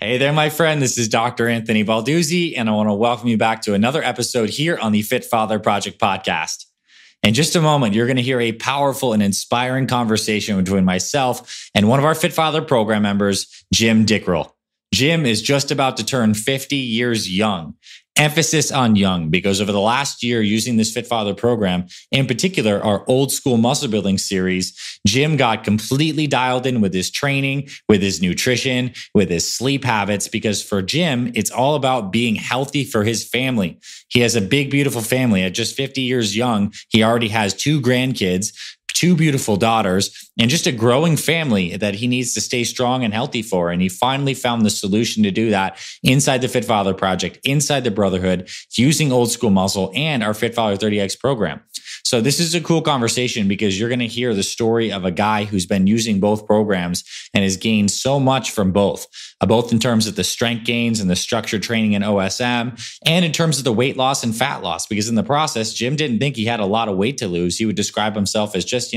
Hey there, my friend. This is Dr. Anthony Balduzzi, and I want to welcome you back to another episode here on the Fit Father Project podcast. In just a moment, you're going to hear a powerful and inspiring conversation between myself and one of our Fit Father program members, Jim Dickrell. Jim is just about to turn 50 years young. Emphasis on young, because over the last year using this Fit Father program, in particular, our old school muscle building series, Jim got completely dialed in with his training, with his nutrition, with his sleep habits, because for Jim, it's all about being healthy for his family. He has a big, beautiful family. At just 50 years young, he already has 2 grandkids, 2 beautiful daughters, and just a growing family that he needs to stay strong and healthy for. And he finally found the solution to do that inside the Fit Father Project, inside the Brotherhood, using old school muscle and our Fit Father 30X program. So this is a cool conversation because you're going to hear the story of a guy who's been using both programs and has gained so much from both in terms of the strength gains and the structured training in OSM, and in terms of the weight loss and fat loss. Because in the process, Jim didn't think he had a lot of weight to lose. He would describe himself as just,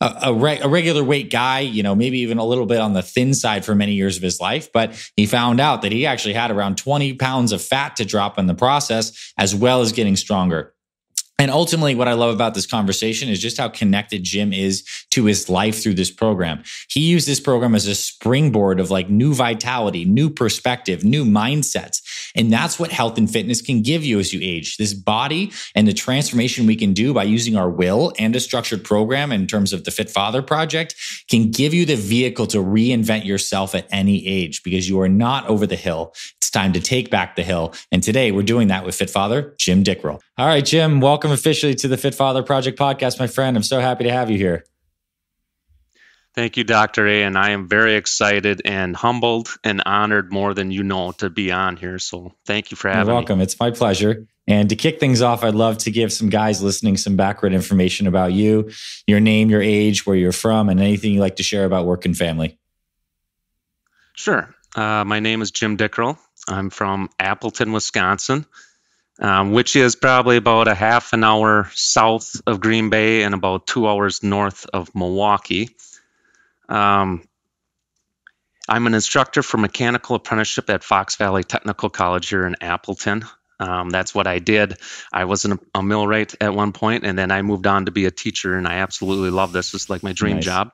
a regular weight guy, maybe even a little bit on the thin side for many years of his life. But he found out that he actually had around 20 pounds of fat to drop in the process, as well as getting stronger. And ultimately, what I love about this conversation is just how connected Jim is to his life through this program. He used this program as a springboard of new vitality, new perspective, new mindsets. And that's what health and fitness can give you as you age. This body and the transformation we can do by using our will and a structured program in terms of the Fit Father Project can give you the vehicle to reinvent yourself at any age, because you are not over the hill. It's time to take back the hill. And today we're doing that with Fit Father, Jim Dickrell. All right, Jim, welcome officially to the Fit Father Project podcast, my friend. I'm so happy to have you here. Thank you, Dr. A. And I am very excited and humbled and honored more than you know to be on here. So thank you for having me. You're welcome. It's my pleasure. And to kick things off, I'd love to give some guys listening some background information about you, your name, your age, where you're from, and anything you'd like to share about work and family. Sure. My name is Jim Dickrell. I'm from Appleton, Wisconsin, which is probably about a half an hour south of Green Bay and about 2 hours north of Milwaukee. I'm an instructor for mechanical apprenticeship at Fox Valley Technical College here in Appleton. That's what I did. I was a millwright at one point, and then I moved on to be a teacher, and I absolutely love this. It's like my dream job.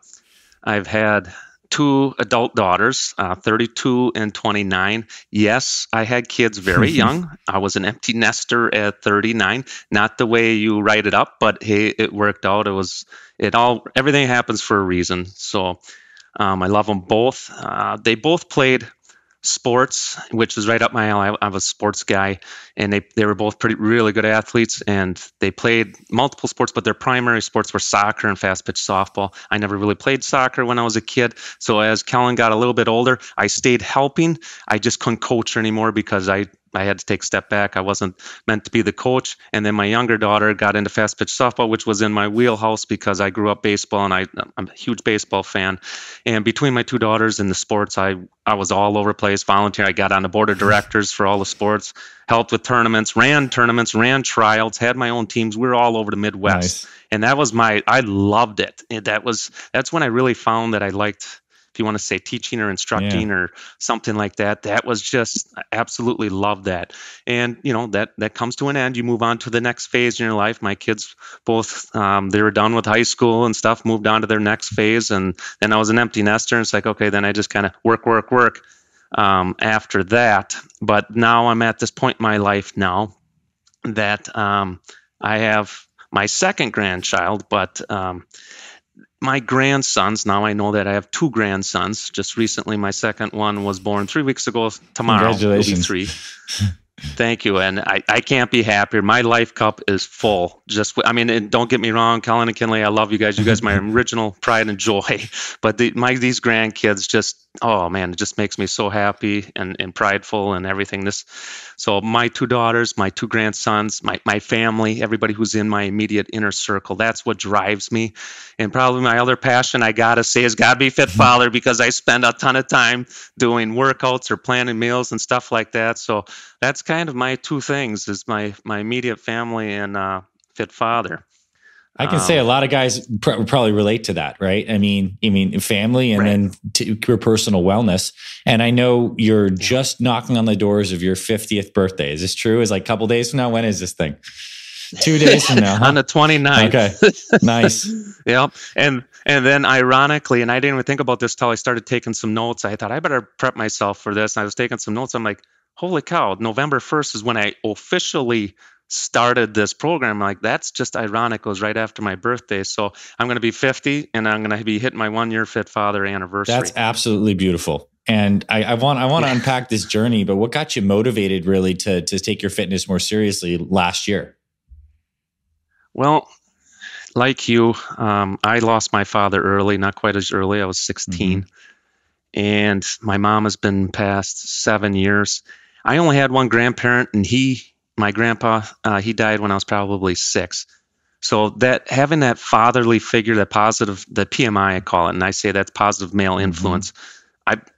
I've had 2 adult daughters, 32 and 29. Yes, I had kids very young. I was an empty nester at 39. Not the way you write it up, but hey, it worked out. Everything happens for a reason. So I love them both. They both played sports, which is right up my alley. I'm a sports guy, and they were both really good athletes, and they played multiple sports, but their primary sports were soccer and fast pitch softball. I never really played soccer when I was a kid, so as Kellen got a little bit older, I stayed helping. I just couldn't coach her anymore because I had to take a step back. I wasn't meant to be the coach. And then my younger daughter got into fast pitch softball, which was in my wheelhouse because I grew up baseball and I'm a huge baseball fan. And between my 2 daughters and the sports, I was all over the place, volunteer. I got on the board of directors for all the sports, helped with tournaments, ran tryouts, had my own teams. We were all over the Midwest. Nice. And that was I loved it. And that's when I really found that I liked, if you want to say teaching or instructing or something like that. That was just, I absolutely loved that. And, that comes to an end. You move on to the next phase in your life. My kids both, they were done with high school and stuff, moved on to their next phase. And then I was an empty nester. And it's like, okay, then I just kind of work after that. But now I'm at this point in my life now that I have my second grandchild, but my grandsons, now I know that I have 2 grandsons. Just recently, my second one was born 3 weeks ago. Tomorrow, congratulations. He'll be 3. Thank you. And I can't be happier. My life cup is full. And don't get me wrong, Colin and Kinley, I love you guys. You guys are my original pride and joy. But these grandkids just, oh man, it just makes me so happy and prideful and everything. So my 2 daughters, my 2 grandsons, my family, everybody who's in my immediate inner circle, that's what drives me. And probably my other passion, I got to say, has got to be Fit Father, because I spend a ton of time doing workouts or planning meals and stuff like that. So that's kind of my 2 things, is my immediate family and Fit Father. I can say a lot of guys probably relate to that, right? I mean, family and then your personal wellness. And I know you're just knocking on the doors of your 50th birthday. Is this true? Is like a couple days from now? When is this thing? 2 days from now, huh? On the 29th. Okay, nice. Yep. And then ironically, and I didn't even think about this till I started taking some notes. I thought I better prep myself for this. And I was taking some notes. I'm like, holy cow, November 1st is when I officially started this program. Like, that's just ironic. It goes right after my birthday. So I'm going to be 50 and I'm going to be hitting my 1 year Fit Father anniversary. That's absolutely beautiful. And I want to unpack this journey, but what got you motivated really to take your fitness more seriously last year? Well, like you, I lost my father early, not quite as early. I was 16. And my mom has been past 7 years. I only had one grandparent, and my grandpa, he died when I was probably 6. So that having that fatherly figure, that positive, the PMI I call it, and I say that's positive male influence. That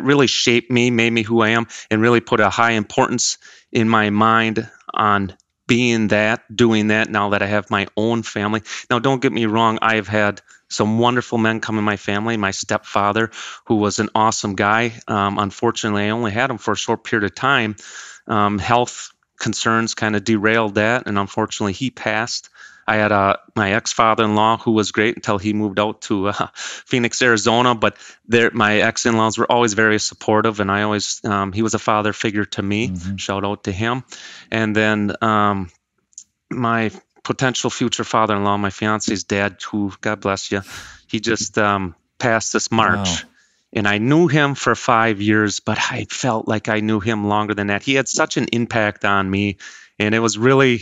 really shaped me, made me who I am, and really put a high importance in my mind on being that, doing that. Now that I have my own family. Now, don't get me wrong, I have had some wonderful men come in my family. My stepfather, who was an awesome guy. Unfortunately, I only had him for a short period of time. Health concerns kind of derailed that, and unfortunately, he passed. I had my ex-father-in-law who was great until he moved out to Phoenix, Arizona. But my ex-in-laws were always very supportive, and I always he was a father figure to me. Shout out to him. And then my potential future father-in-law, my fiance's dad, who, God bless you, he just passed this March. Wow. And I knew him for 5 years, but I felt like I knew him longer than that. He had such an impact on me, and it was really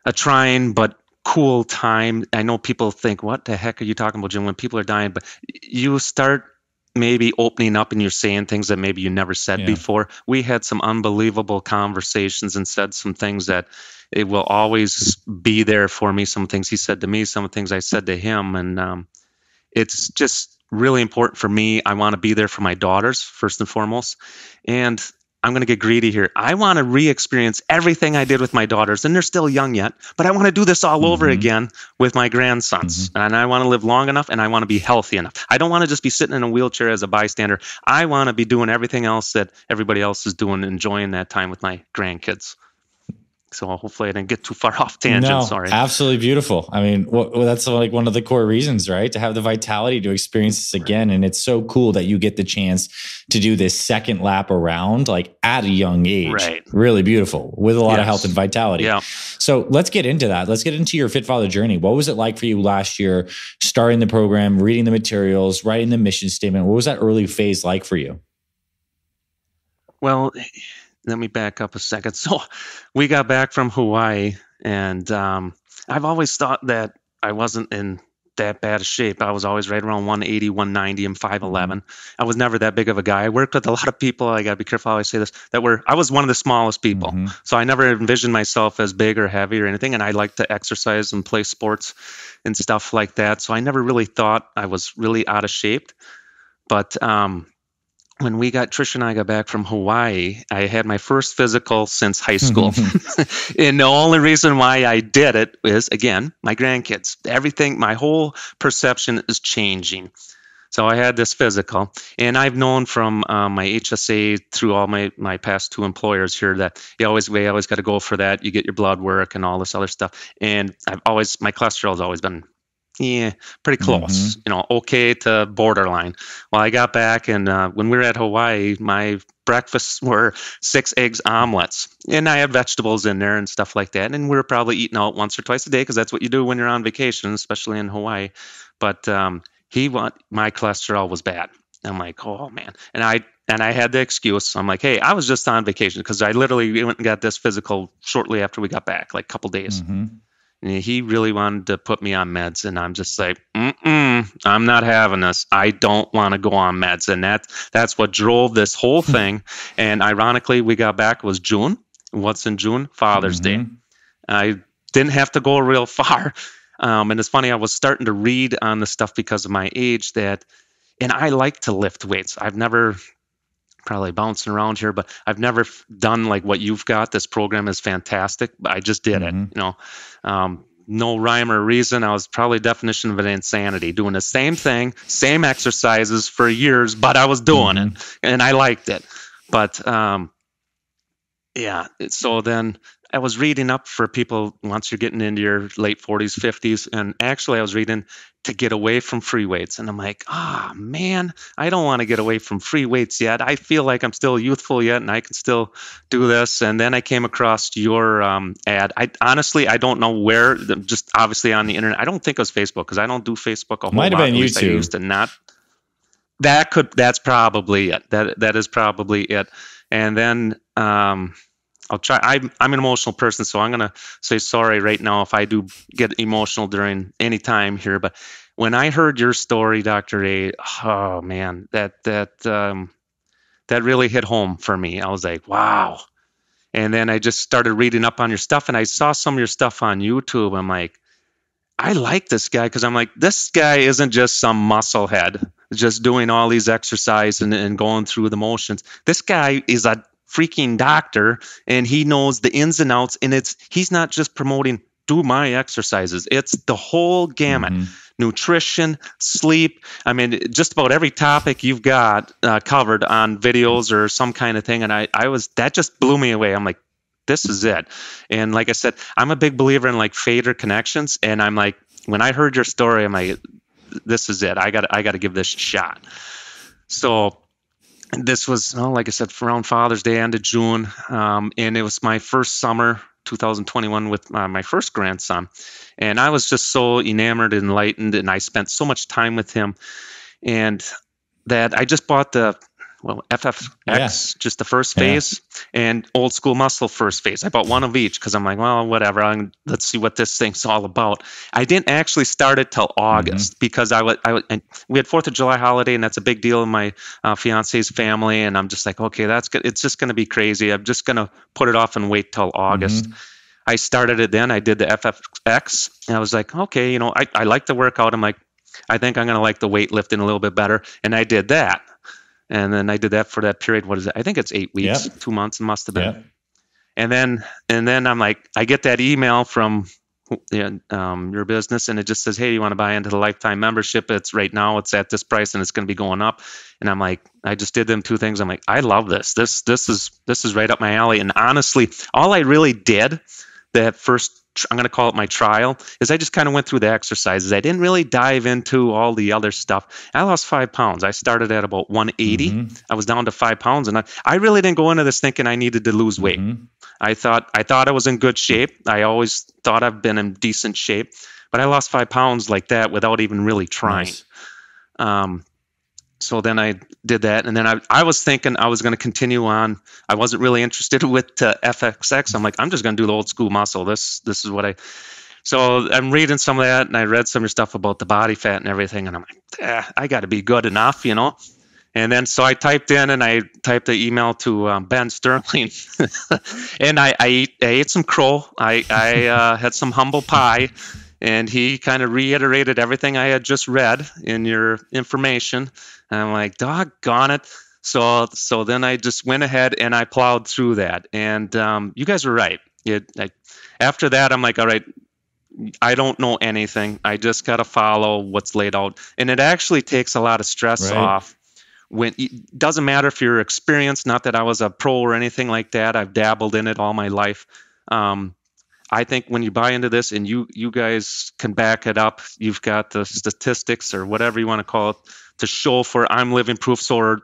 a trying but cool time. I know people think, what the heck are you talking about, Jim, when people are dying? But you start maybe opening up and you're saying things that maybe you never said before. We had some unbelievable conversations and said some things that it will always be there for me. Some things he said to me, some things I said to him. And it's just really important for me. I want to be there for my daughters, first and foremost. And I'm going to get greedy here. I want to re-experience everything I did with my daughters, and they're still young yet, but I want to do this all over again with my grandsons. And I want to live long enough, and I want to be healthy enough. I don't want to just be sitting in a wheelchair as a bystander. I want to be doing everything else that everybody else is doing, enjoying that time with my grandkids. So hopefully I didn't get too far off tangent. No, sorry. Absolutely beautiful. I mean, that's like one of the core reasons, right? To have the vitality to experience this again. And it's so cool that you get the chance to do this second lap around, like at a young age. Right. Really beautiful with a lot of health and vitality. Yeah. So let's get into that. Let's get into your Fit Father journey. What was it like for you last year, starting the program, reading the materials, writing the mission statement? What was that early phase like for you? Well, let me back up a second. So we got back from Hawaii, and I've always thought that I wasn't in that bad of shape. I was always right around 180, 190, and 5'11". I was never that big of a guy. I worked with a lot of people, I got to be careful how I say this, I was one of the smallest people. So I never envisioned myself as big or heavy or anything, and I like to exercise and play sports and stuff like that. So I never really thought I was really out of shape. But when Trish and I got back from Hawaii, I had my first physical since high school. And the only reason why I did it is, again, my grandkids. Everything, my whole perception is changing. So I had this physical, and I've known from my HSA through all my past 2 employers here that we always got to go for that. You get your blood work and all this other stuff. And my cholesterol has always been pretty close, okay to borderline. Well, I got back, and when we were at Hawaii, my breakfasts were 6 eggs omelets, and I had vegetables in there and stuff like that. And we were probably eating out once or twice a day because that's what you do when you're on vacation, especially in Hawaii. But my cholesterol was bad. I'm like, oh man, and I had the excuse. I'm like, hey, I was just on vacation because I literally went and got this physical shortly after we got back, like a couple days. And he really wanted to put me on meds, and I'm just like, I'm not having this. I don't want to go on meds, and that's what drove this whole thing. And ironically, we got back, it was June. What's in June? Father's Day. I didn't have to go real far. And it's funny, I was starting to read on the stuff because of my age and I like to lift weights. I've never probably bouncing around here, but I've never done like what you've got. This program is fantastic, but I just did it, no rhyme or reason. I was probably definition of an insanity, doing the same thing, same exercises for years, but I was doing it and I liked it. But so then I was reading up for people once you're getting into your late 40s, 50s, and actually I was reading to get away from free weights. And I'm like, man, I don't want to get away from free weights yet. I feel like I'm still youthful yet and I can still do this. And then I came across your ad. I honestly, I don't know where, just obviously on the internet. I don't think it was Facebook because I don't do Facebook a whole lot. Might have been YouTube. I used to not. That's probably it. That is probably it. And then I'll try. I'm an emotional person, so I'm going to say sorry right now if I do get emotional during any time here. But when I heard your story, Dr. A, oh man, that really hit home for me. I was like, wow. And then I just started reading up on your stuff, and I saw some of your stuff on YouTube. I'm like, I like this guy because I'm like, this guy isn't just some musclehead just doing all these exercises and going through the motions. This guy is a freaking doctor and he knows the ins and outs, and he's not just promoting do my exercises. It's the whole gamut. Nutrition, sleep. I mean, just about every topic you've got covered on videos or some kind of thing. And that just blew me away. I'm like, this is it. And like I said, I'm a big believer in like fate or connections. And I'm like, when I heard your story, I'm like, this is it. I got to give this a shot. So this was, like I said, around Father's Day, end of June. And it was my first summer, 2021, with my first grandson. And I was just so enamored and enlightened, and I spent so much time with him. And that I just bought the FFX, just the first phase, and old school muscle first phase. I bought one of each because I'm like, well, whatever. Let's see what this thing's all about. I didn't actually start it till August because and we had 4th of July holiday, and that's a big deal in my fiance's family. And I'm just like, okay, that's good. It's just going to be crazy. I'm just going to put it off and wait till August. I started it then. I did the FFX, and I was like, okay, I like the workout. I'm like, I think I'm going to like the weightlifting a little bit better. And I did that. And then I did that for that period. What is it? I think it's 8 weeks, 2 months. It must have been. And then I'm like, I get that email from your business, and it just says, hey, you want to buy into the lifetime membership? It's right now, it's at this price, and it's going to be going up. And I'm like, I just did them 2 things. I'm like, I love this. This is right up my alley. And honestly, all I really did that first, I'm going to call it my trial, is I just kind of went through the exercises. I didn't really dive into all the other stuff. I lost 5 pounds. I started at about 180. I was down to 5 pounds, and I really didn't go into this thinking I needed to lose weight. I thought I was in good shape. I always thought I've been in decent shape, but I lost 5 pounds like that without even really trying. Nice. So then I did that, and then I was thinking I was going to continue on. I wasn't really interested with FXX. I'm like, I'm just going to do the old school muscle. This is what So I'm reading some of that, and I read some of your stuff about the body fat and everything, and I'm like, I got to be good enough, And then so I typed the email to Ben Sterling, and I ate some crow. I had some humble pie. And he kind of reiterated everything I had just read in your information. And I'm like, doggone it. So then I just went ahead and I plowed through that. And you guys were right. After that, I'm like, all right, I don't know anything. I just got to follow what's laid out. And it actually takes a lot of stress off. It doesn't matter if you're experienced, not that I was a pro or anything like that. I've dabbled in it all my life. I think when you buy into this, and you guys can back it up, you've got the statistics or whatever you want to call it to show for I'm living proof, so are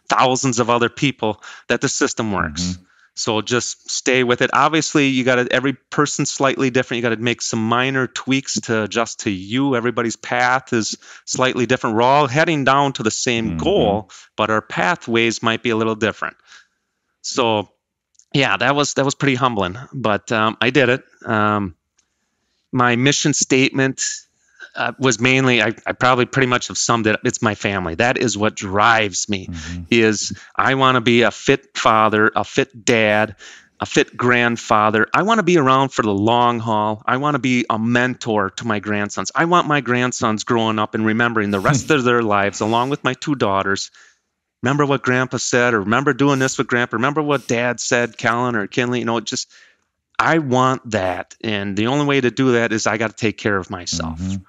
thousands of other people, that the system works. So just stay with it. Obviously, every person's slightly different. You got to make some minor tweaks to adjust to you. Everybody's path is slightly different. We're all heading down to the same goal, but our pathways might be a little different. So yeah, that was pretty humbling, but I did it. My mission statement was mainly, I probably pretty much have summed it up. It's my family. That is what drives me, is I want to be a fit father, a fit dad, a fit grandfather. I want to be around for the long haul. I want to be a mentor to my grandsons. I want my grandsons growing up and remembering the rest of their lives, along with my 2 daughters, remember what Grandpa said, or remember doing this with Grandpa, remember what Dad said, Callan or Kinley, just, I want that. And the only way to do that is I got to take care of myself. Mm-hmm.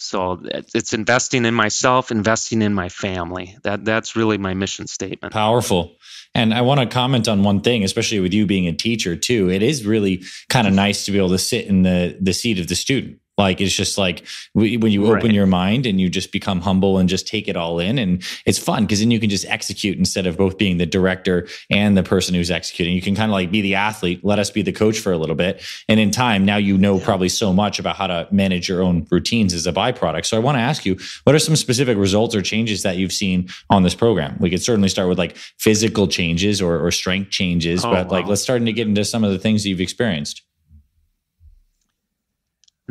So it's investing in myself, investing in my family. That's really my mission statement. Powerful. And I want to comment on one thing, especially with you being a teacher too. It is really kind of nice to be able to sit in the seat of the student. Like, it's just like when you open your mind and you just become humble and just take it all in. And it's fun because then you can just execute instead of both being the director and the person who's executing. You can kind of like be the athlete, let us be the coach for a little bit. And in time, now you know probably so much about how to manage your own routines as a byproduct. So I want to ask you, what are some specific results or changes that you've seen on this program? We could certainly start with like physical changes or strength changes, but like let's start to get into some of the things that you've experienced.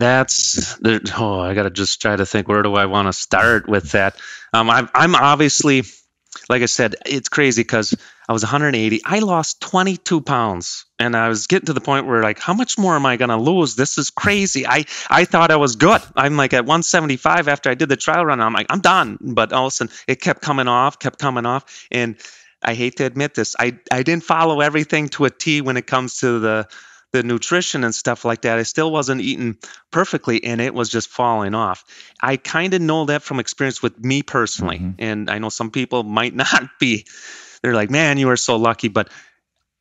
I got to just try to think, where do I want to start with that? I'm obviously, like I said, it's crazy because I was 180. I lost 22 pounds, and I was getting to the point where, like, how much more am I going to lose? This is crazy. I thought I was good. I'm like at 175 after I did the trial run. I'm like, I'm done. But all of a sudden, it kept coming off. And I hate to admit this, I didn't follow everything to a T when it comes to the nutrition and stuff like that. I still wasn't eating perfectly, and it was just falling off. I kind of know that from experience with me personally. Mm-hmm. And I know some people might not be. They're like, man, you are so lucky. But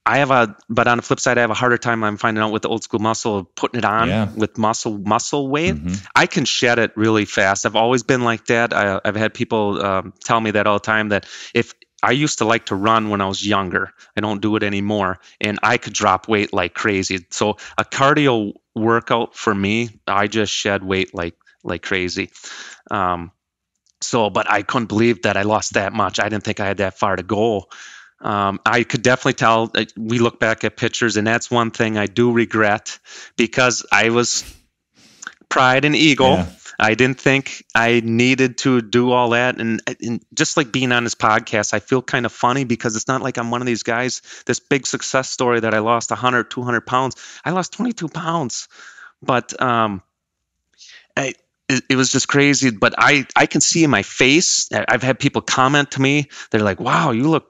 but on the flip side, I have a harder time, I'm finding out, with the old school muscle of putting it on with muscle weight. Mm-hmm. I can shed it really fast. I've always been like that. I've had people tell me that all the time, that if I used to like to run when I was younger. I don't do it anymore. And I could drop weight like crazy. So a cardio workout for me, I just shed weight like crazy. But I couldn't believe that I lost that much. I didn't think I had that far to go. I could definitely tell. We look back at pictures, and that's one thing I do regret, because I was pride and ego. Yeah. I didn't think I needed to do all that. And just like being on this podcast, I feel kind of funny because it's not like I'm one of these guys, this big success story that I lost 100, 200 pounds. I lost 22 pounds. But it was just crazy. But I can see in my face, I've had people comment to me. They're like, wow, you look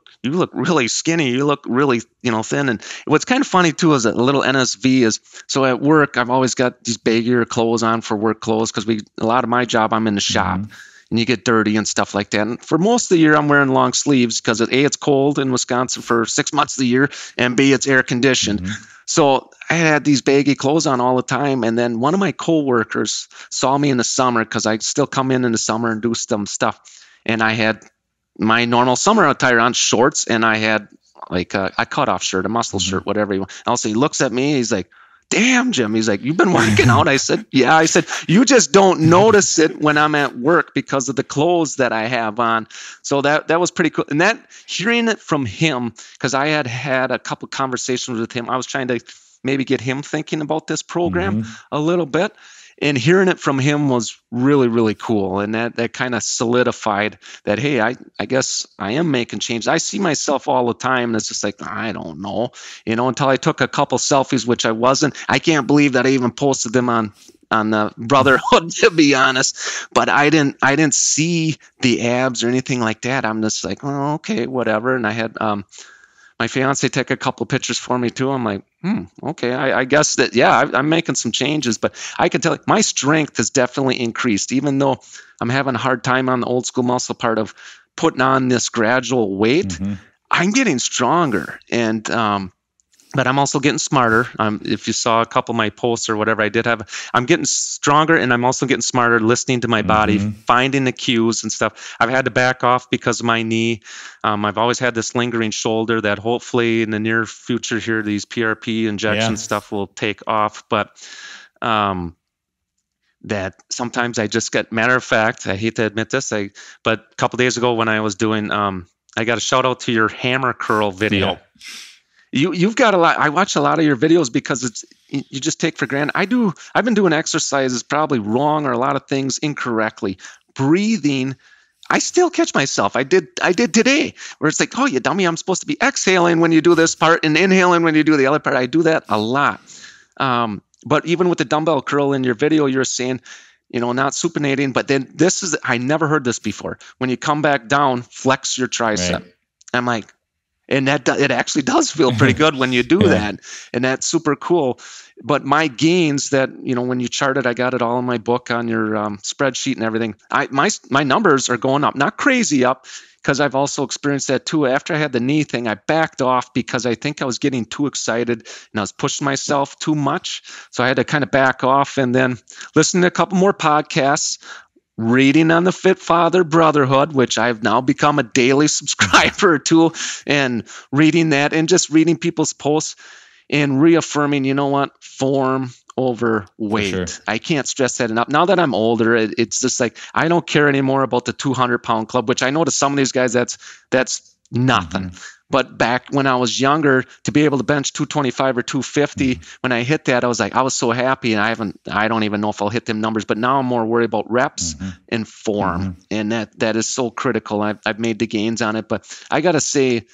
really skinny. You look really, thin. And what's kind of funny too is a little NSV is, so at work, I've always got these baggier clothes on for work clothes, because a lot of my job, I'm in the shop, and you get dirty and stuff like that. And for most of the year, I'm wearing long sleeves because A, it's cold in Wisconsin for 6 months of the year, and B, it's air conditioned. Mm-hmm. So I had these baggy clothes on all the time. And then one of my coworkers saw me in the summer, because I still come in the summer and do some stuff. And I had my normal summer attire on, shorts, and I had like a cutoff shirt, a muscle shirt, whatever you want. Also, he looks at me, he's like, damn, Jim. He's like, you've been working out? I said, yeah. I said, you just don't notice it when I'm at work because of the clothes that I have on. So that was pretty cool. And that, hearing it from him, because I had a couple conversations with him. I was trying to maybe get him thinking about this program a little bit. And hearing it from him was really, really cool. And that kind of solidified that, hey, I guess I am making changes. I see myself all the time, and it's just like, I don't know, until I took a couple selfies, which I wasn't. I can't believe that I even posted them on the Brotherhood, to be honest. But I didn't see the abs or anything like that. I'm just like, oh, okay, whatever. And I had my fiance take a couple pictures for me too. I'm like, okay, I guess that, I'm making some changes, but I can tell you, my strength has definitely increased, even though I'm having a hard time on the old school muscle part of putting on this gradual weight. I'm getting stronger. And, but I'm also getting smarter. If you saw a couple of my posts or whatever, I'm getting stronger, and I'm also getting smarter listening to my body, finding the cues and stuff. I've had to back off because of my knee. I've always had this lingering shoulder that hopefully in the near future here, these PRP injection stuff will take off. But that sometimes I just get, matter of fact, I hate to admit this, but a couple days ago when I was doing, I got a shout out to your hammer curl video. Yeah. You've got a lot. I watch a lot of your videos because you just take for granted. I've been doing exercises probably wrong, or a lot of things incorrectly. Breathing, I still catch myself. I did today, where it's like, oh, you dummy, I'm supposed to be exhaling when you do this part and inhaling when you do the other part. I do that a lot. But even with the dumbbell curl in your video, you're saying not supinating, but then I never heard this before. When you come back down, flex your tricep. Right. I'm like, and it actually does feel pretty good when you do that. And that's super cool. But my gains that, when you chart it, I got it all in my book on your spreadsheet and everything. My numbers are going up, not crazy up, because I've also experienced that too. After I had the knee thing, I backed off because I think I was getting too excited and I was pushing myself too much. So I had to kind of back off and then listen to a couple more podcasts, reading on the Fit Father Brotherhood, which I've now become a daily subscriber to, and reading that and just reading people's posts and reaffirming, form over weight. Sure. I can't stress that enough. Now that I'm older, it's just like, I don't care anymore about the 200-pound club, which I know to some of these guys, that's nothing. Mm-hmm. But back when I was younger, to be able to bench 225 or 250, when I hit that, I was so happy. And I don't even know if I'll hit them numbers, but now I'm more worried about reps and form. And that is so critical. I've made the gains on it, but I got to say,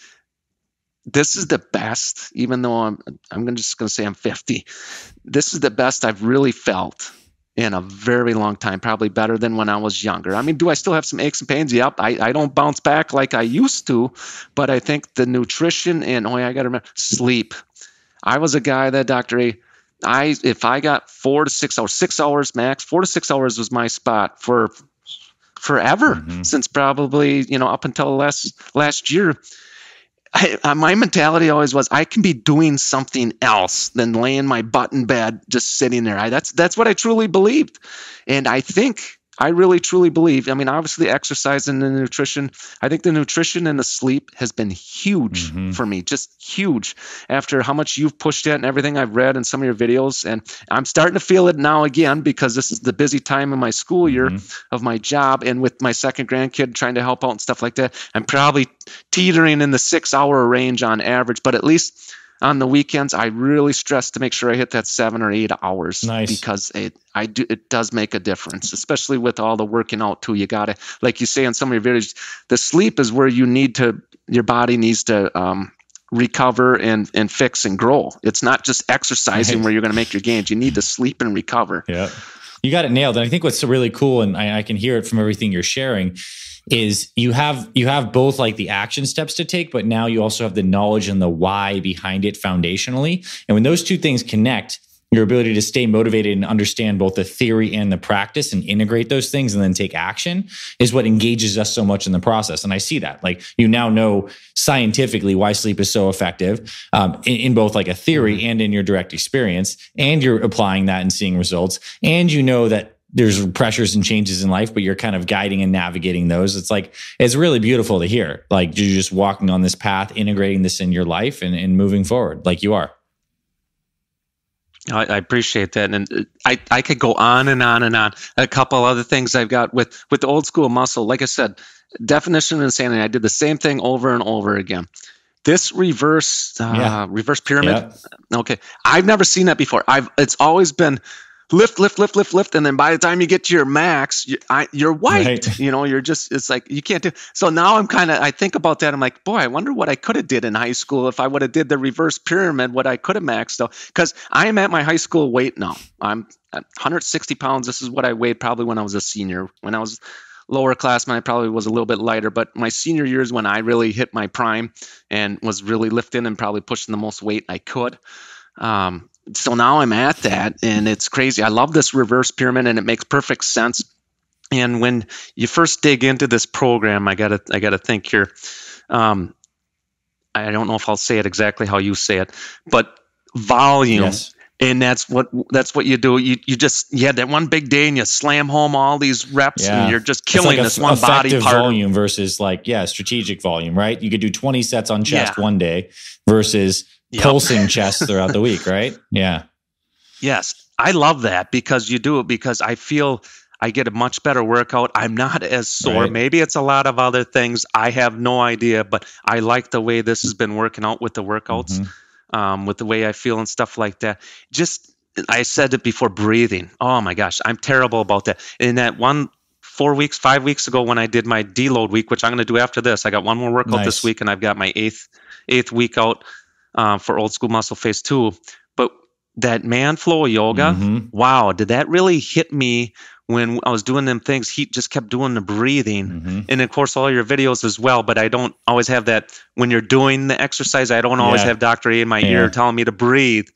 this is the best, even though I'm just going to say I'm 50. This is the best I've really felt in a very long time, probably better than when I was younger. I mean, do I still have some aches and pains? Yep. I don't bounce back like I used to, but I think the nutrition and, I got to remember, sleep. I was a guy that Dr. A, if I got 4 to 6 hours, 6 hours max, 4 to 6 hours was my spot for forever, since probably, up until last year. My mentality always was, I can be doing something else than laying my butt in bed, just sitting there. That's what I truly believed. And I really truly believe, obviously exercise and the nutrition, I think the nutrition and the sleep has been huge for me, just huge, after how much you've pushed it and everything I've read in some of your videos. And I'm starting to feel it now again, because this is the busy time in my school year of my job, and with my second grandkid trying to help out and stuff like that, I'm probably teetering in the 6-hour range on average, but at least on the weekends, I really stress to make sure I hit that 7 or 8 hours. Nice. Because it does make a difference, especially with all the working out too. You gotta, like you say in some of your videos, the sleep is where your body needs to recover and fix and grow. It's not just exercising where you're going to make your gains. You need to sleep and recover. Yeah, you got it nailed. And I think what's really cool, and I can hear it from everything you're sharing, is you have both like the action steps to take, but now you also have the knowledge and the why behind it foundationally. And when those two things connect, your ability to stay motivated and understand both the theory and the practice and integrate those things and then take action is what engages us so much in the process. And I see that, like, you now know scientifically why sleep is so effective in both like a theory and in your direct experience, and you're applying that and seeing results. And you know that there's pressures and changes in life, but you're kind of guiding and navigating those. It's really beautiful to hear. Like, you're just walking on this path, integrating this in your life and moving forward like you are. I appreciate that. And I could go on and on and on. A couple other things I've got with the old school muscle. Like I said, definition of insanity. I did the same thing over and over again. This reverse pyramid. Yeah. Okay. I've never seen that before. It's always been lift, and then by the time you get to your max, you're wiped. Right. You're just, it's like you can't do. So now I think about that. I'm like, boy, I wonder what I could have did in high school if I would have did the reverse pyramid. What I could have maxed though, because I am at my high school weight now. I'm at 160 pounds. This is what I weighed probably when I was a senior. When I was lower classman, I probably was a little bit lighter. But my senior year is when I really hit my prime and was really lifting and probably pushing the most weight I could. So now I'm at that, and it's crazy. I love this reverse pyramid, and it makes perfect sense. And when you first dig into this program, I gotta think here. I don't know if I'll say it exactly how you say it, but volume. Yes. And that's what you do. You had that one big day and you slam home all these reps and you're just killing this one body part. Effective volume versus strategic volume, right? You could do 20 sets on chest one day versus pulsing chest throughout the week, right? Yeah. Yes. I love that because you do it because I feel I get a much better workout. I'm not as sore. Right. Maybe it's a lot of other things. I have no idea, but I like the way this has been working out with the workouts. With the way I feel and stuff like that. I said it before, breathing. Oh my gosh, I'm terrible about that. In that 5 weeks ago when I did my deload week, which I'm going to do after this, I got one more workout this week and I've got my eighth week out for Old School Muscle Phase 2. But that man flow yoga, wow, did that really hit me when I was doing them things, he just kept doing the breathing. And of course, all your videos as well, but I don't always have that when you're doing the exercise. I don't always have Dr. A in my ear telling me to breathe.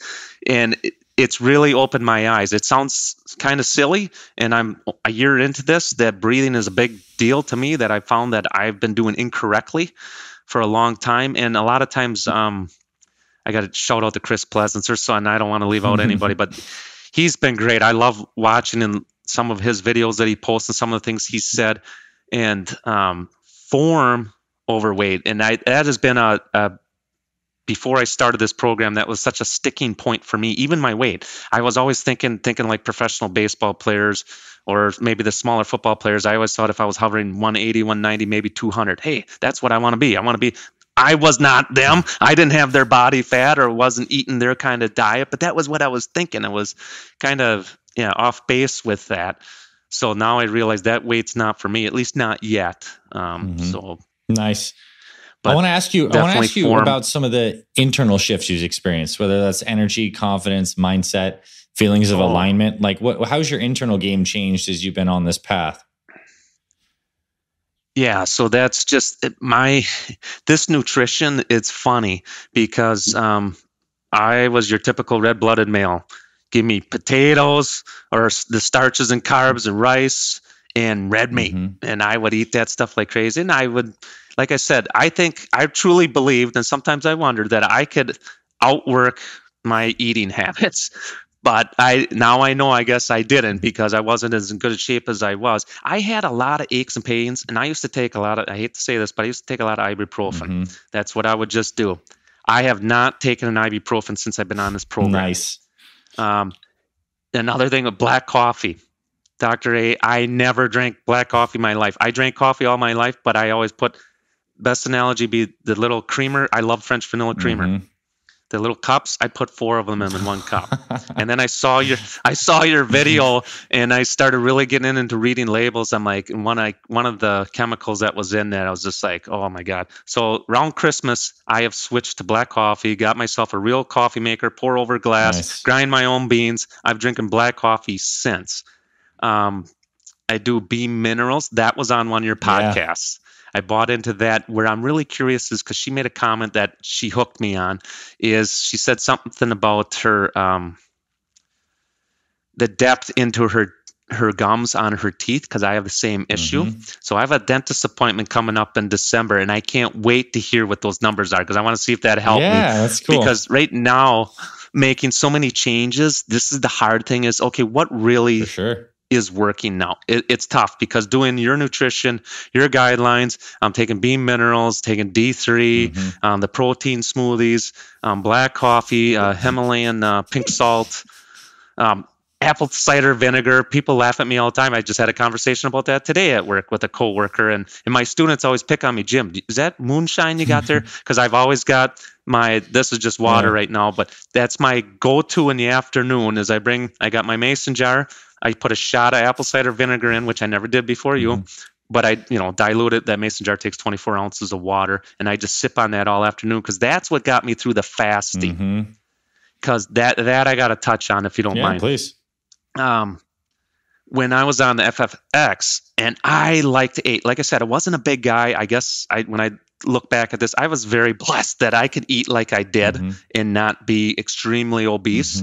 And it's really opened my eyes. It sounds kind of silly, and I'm a year into this, that breathing is a big deal to me, that I found that I've been doing incorrectly for a long time. And a lot of times, I got to shout out to Chris Pleasant's son. I don't want to leave out anybody, but he's been great. I love watching in some of his videos that he posts and some of the things he said. And form overweight, and that has been before I started this program, that was such a sticking point for me. Even my weight, I was always thinking like professional baseball players, or maybe the smaller football players. I always thought if I was hovering 180, 190, maybe 200, hey, that's what I want to be. I was not them. I didn't have their body fat or wasn't eating their kind of diet, but that was what I was thinking. I was kind of off base with that. So now I realize that weight's not for me, at least not yet. So nice. I want to ask you about some of the internal shifts you've experienced, whether that's energy, confidence, mindset, feelings of alignment. Like how's your internal game changed as you've been on this path? Yeah, so that's just this nutrition. It's funny because I was your typical red-blooded male. Give me potatoes or the starches and carbs and rice and red meat, and I would eat that stuff like crazy. And I would, like I said, I truly believed, and sometimes I wondered, that I could outwork my eating habits. But now I know, I guess I didn't, because I wasn't as in good a shape as I was. I had a lot of aches and pains, and I used to take I hate to say this, but I used to take a lot of ibuprofen. That's what I would just do. I have not taken an ibuprofen since I've been on this program. Nice. Another thing with black coffee. Dr. A, I never drank black coffee in my life. I drank coffee all my life, but I always best analogy be the little creamer. I love French vanilla creamer. The little cups, I put 4 of them in one cup. And then I saw your video, and I started really getting into reading labels. I'm like, and one of the chemicals that was in that, I was just like, oh my God. So around Christmas, I have switched to black coffee, got myself a real coffee maker, pour over glass, grind my own beans. I've drinking black coffee since. I do Beam Minerals. That was on one of your podcasts. I bought into that. Where I'm really curious is because she made a comment that she hooked me on, is she said something about her, the depth into her gums on her teeth, because I have the same issue. So I have a dentist appointment coming up in December, and I can't wait to hear what those numbers are, because I want to see if that helped me. Yeah, that's cool. Because right now, making so many changes, this is the hard thing, is, okay, what really is working now? It's tough, because doing your nutrition, your guidelines, I'm taking Beam Minerals, taking D3, the protein smoothies, black coffee, Himalayan pink salt, apple cider vinegar. People laugh at me all the time. I just had a conversation about that today at work with a coworker, and my students always pick on me. Jim, is that moonshine you got there? Because I've always got this is just water right now, but that's my go-to in the afternoon. Is I got my mason jar. I put a shot of apple cider vinegar in, which I never did before you, but I dilute it. That mason jar takes 24 ounces of water, and I just sip on that all afternoon, because that's what got me through the fasting. Because that I got to touch on, if you don't mind. Please. When I was on the FFX, and I like to eat, like I said, I wasn't a big guy. I guess when I look back at this, I was very blessed that I could eat like I did and not be extremely obese.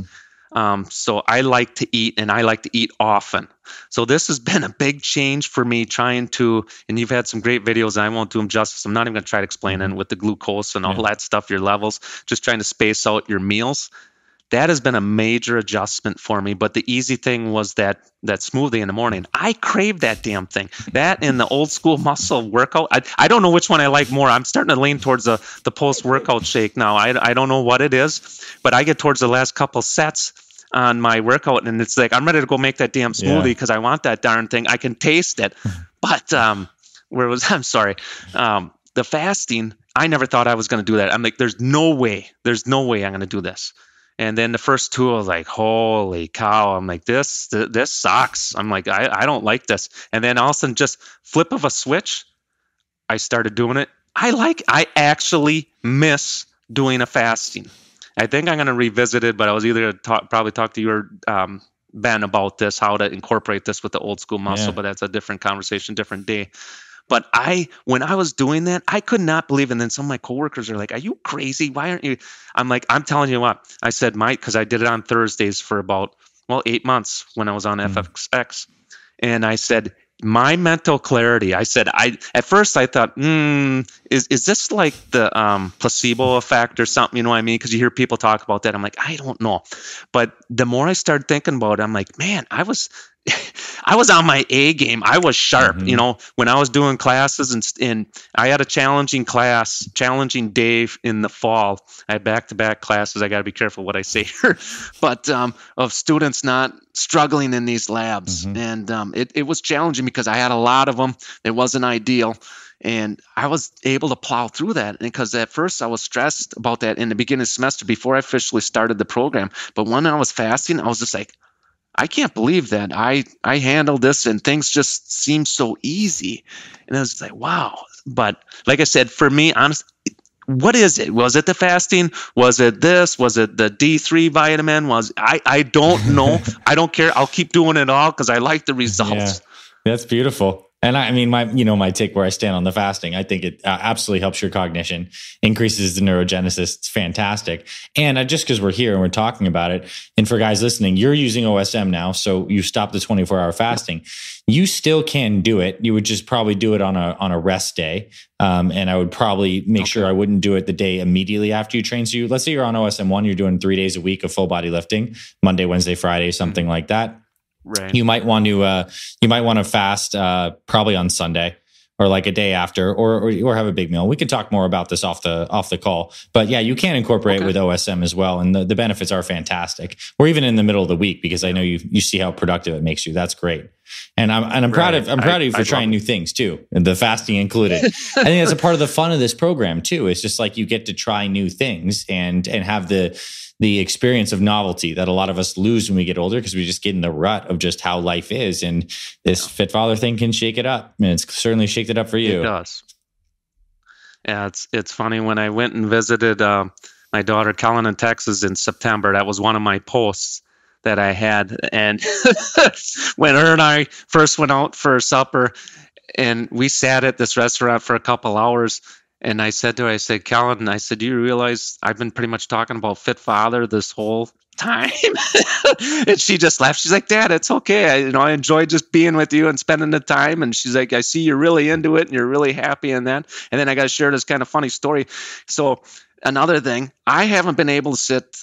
So I like to eat, and I like to eat often. So this has been a big change for me, trying to, and you've had some great videos, and I won't do them justice. I'm not even going to try to explain it with the glucose and all that stuff, your levels, just trying to space out your meals. That has been a major adjustment for me. But the easy thing was that smoothie in the morning. I crave that damn thing. That and the old school muscle workout. I don't know which one I like more. I'm starting to lean towards the post-workout shake now. I don't know what it is, but I get towards the last couple sets on my workout, and it's like I'm ready to go make that damn smoothie, because I want that darn thing. I can taste it. But I'm sorry. The fasting, I never thought I was going to do that. I'm like, there's no way I'm going to do this. And then the first 2, I was like, holy cow. I'm like, this sucks. I'm like, I don't like this. And then all of a sudden, just flip of a switch, I started doing it. I actually miss doing a fasting. I think I'm going to revisit it, but I was either probably talk to you or Ben about this, how to incorporate this with the old school muscle, but that's a different conversation, different day. But when I was doing that, I could not believe it. And then some of my coworkers are like, "Are you crazy? Why aren't you?" I'm like, "I'm telling you what," I said, because I did it on Thursdays for about 8 months when I was on FXX. And I said, my mental clarity, I said, at first I thought, is this like the placebo effect or something? You know what I mean? Because you hear people talk about that. I'm like, I don't know. But the more I started thinking about it, I'm like, man, I was on my A game. I was sharp, when I was doing classes, and I had a challenging day in the fall. I had back-to-back classes. I got to be careful what I say here, but of students not struggling in these labs. And it was challenging because I had a lot of them. It wasn't ideal. And I was able to plow through that, because at first I was stressed about that in the beginning of the semester before I officially started the program. But when I was fasting, I was just like, I can't believe that I handled this and things just seem so easy. And I was like, wow. But like I said, for me, honestly, what is it? Was it the fasting? Was it this? Was it the D3 vitamin? I don't know. I don't care. I'll keep doing it all because I like the results. Yeah, that's beautiful. And I mean, my take where I stand on the fasting, I think it absolutely helps your cognition, increases the neurogenesis. It's fantastic. And just because we're here and we're talking about it, and for guys listening, you're using OSM now, so you stopped the 24-hour fasting. You still can do it. You would just probably do it on a rest day. And I would probably make sure I wouldn't do it the day immediately after you train. So let's say you're on OSM 1, you're doing 3 days a week of full body lifting, Monday, Wednesday, Friday, something like that. Right. You might want to fast probably on Sunday or like a day after, or have a big meal. We can talk more about this off the call, but yeah, you can incorporate it with OSM as well, and the benefits are fantastic. Or even in the middle of the week, because I know you see how productive it makes you. That's great, and I'm proud of you for trying new things too, the fasting included. I think that's a part of the fun of this program too. It's just like you get to try new things and have the experience of novelty that a lot of us lose when we get older, because we just get in the rut of just how life is. And this Fit Father thing can shake it up. And it's certainly shaked it up for you. It does. Yeah, it's funny. When I went and visited my daughter Kellen in Texas in September, that was one of my posts that I had. And when her and I first went out for supper, and we sat at this restaurant for a couple hours, and I said to her, Kellen, do you realize I've been pretty much talking about Fit Father this whole time? And she just laughed. She's like, Dad, it's okay. I enjoy just being with you and spending the time. And she's like, I see you're really into it and you're really happy in that. And then I got to share this kind of funny story. So another thing, I haven't been able to sit,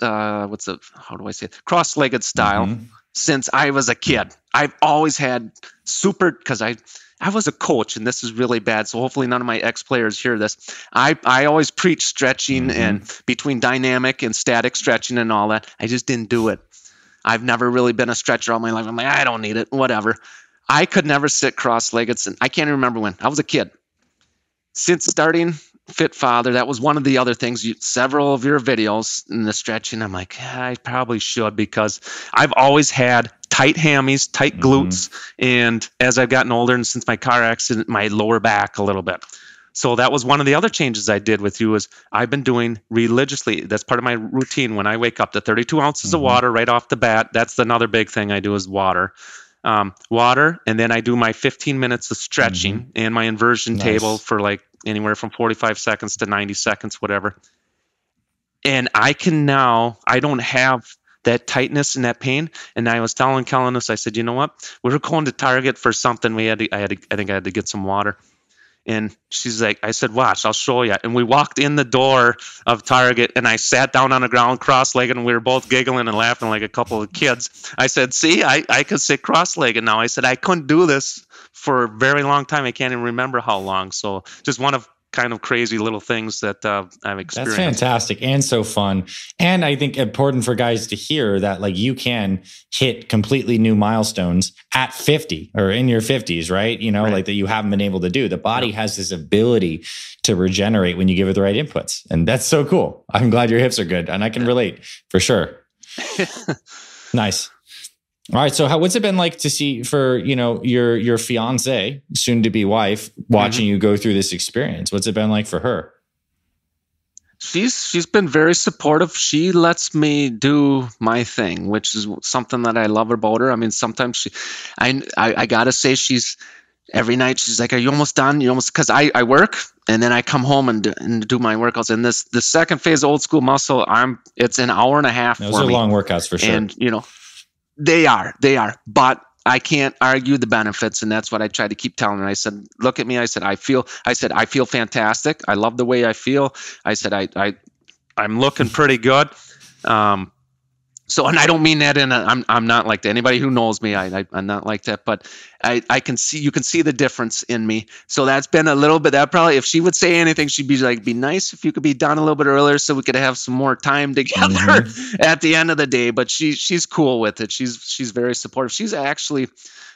cross-legged style since I was a kid. I've always had because I was a coach, and this is really bad, so hopefully none of my ex-players hear this. I always preach stretching and between dynamic and static stretching and all that. I just didn't do it. I've never really been a stretcher all my life. I'm like, I don't need it, whatever. I could never sit cross-legged. I can't even remember when. I was a kid. Since starting Fit Father, that was one of the other things. Several of your videos in the stretching, I'm like, I probably should, because I've always had tight hammies, tight glutes, and as I've gotten older and since my car accident, my lower back a little bit. So that was one of the other changes I did with you, is I've been doing religiously. That's part of my routine when I wake up, the 32 ounces of water right off the bat. That's another big thing I do is water. And then I do my 15 minutes of stretching and my inversion table for like anywhere from 45 seconds to 90 seconds, whatever. And I don't have that tightness and that pain. And I was telling Kellen this, I said, you know what? We were going to Target for something. I think I had to get some water. And she's like, I said, watch, I'll show you. And we walked in the door of Target, and I sat down on the ground cross-legged, and we were both giggling and laughing like a couple of kids. I said, see, I could sit cross-legged now. I said, I couldn't do this for a very long time. I can't even remember how long. So just one of kind of crazy little things that I've experienced. That's fantastic and so fun. And I think important for guys to hear that like you can hit completely new milestones at 50 or in your 50s, right? Like that you haven't been able to do. The body has this ability to regenerate when you give it the right inputs. And that's so cool. I'm glad your hips are good, and I can relate for sure. Nice. All right. So what's it been like to see for, your fiance, soon to be wife, watching you go through this experience? What's it been like for her? She's been very supportive. She lets me do my thing, which is something that I love about her. I mean, sometimes I gotta say, she's every night she's like, "Are you almost done? You almost?" Because I work and then I come home and do my workouts. And the second phase of Old School Muscle, it's an hour and a half Those for are me. long workouts for sure. And they are, but I can't argue the benefits, and that's what I try to keep telling her. I said, "Look at me." I said, I feel fantastic. I love the way I feel. I said, I'm looking pretty good. So, and I don't mean that I'm not like that. Anybody who knows me, I'm not like that, but you can see the difference in me. So that's been a little bit, that probably, if she would say anything, she'd be like, be nice if you could be done a little bit earlier so we could have some more time together at the end of the day. But she's cool with it. She's very supportive. She's actually,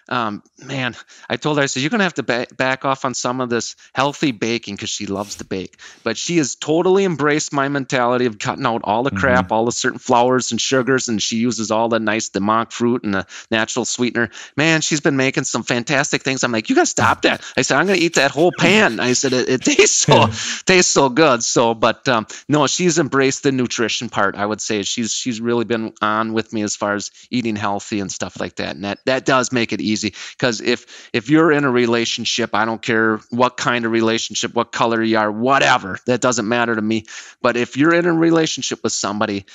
man, I told her, I said, you're going to have to back off on some of this healthy baking because she loves to bake. But she has totally embraced my mentality of cutting out all the crap, all the certain flours and sugars, and she uses all the monk fruit and the natural sweetener. Man, she's been making some fantastic things. I'm like, you got to stop that. I said, I'm going to eat that whole pan. I said, it tastes so good. So, but no, she's embraced the nutrition part. I would say she's really been on with me as far as eating healthy and stuff like that. And that does make it easy. Because if you're in a relationship, I don't care what kind of relationship, what color you are, whatever, that doesn't matter to me. But if you're in a relationship with somebody,